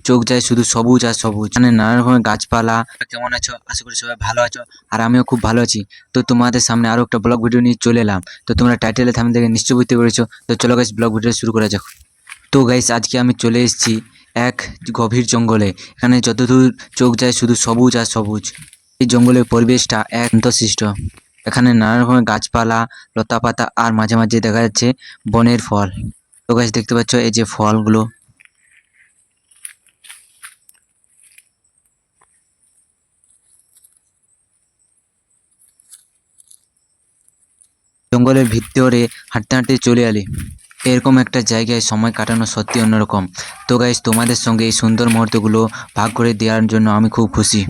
চোখ যায় শুধু সবুজ আর সবুজ, মানে নানা রকমের গাছপালা। কেমন আছো? আশা করি সবাই ভালো আছো, আর আমিও খুব ভালো আছি। তো তোমাদের সামনে আরো একটা ব্লগ ভিডিও নিয়ে চলে এলাম। তো তোমরা টাইটেলে থামে দেখে নিশ্চয়ই বুঝতে পেরেছো। তো চলো গাইস, ব্লগ ভিডিও শুরু করা যাক। তো গাইস, আজকে আমি চলে এসেছি এক গভীর জঙ্গলে। এখানে যতদূর চোখ যায় শুধু সবুজ আর সবুজ। এই জঙ্গলের পরিবেশটা এক শান্তশিষ্ট। এখানে নানা রকমের গাছপালা, লতাপাতা, আর মাঝে মাঝে দেখা যাচ্ছে বনের ফল। তো গাইস, দেখতে পাচ্ছ এই যে ফলগুলো। জঙ্গলের ভিতরে হাঁটতে হাঁটতে চলে এলি। এরকম একটা জায়গায় সময় কাটানো সত্যি অন্যরকম। তো গাইস, তোমাদের সঙ্গে এই সুন্দর মুহূর্তগুলো ভাগ করে দেওয়ার জন্য আমি খুব খুশি।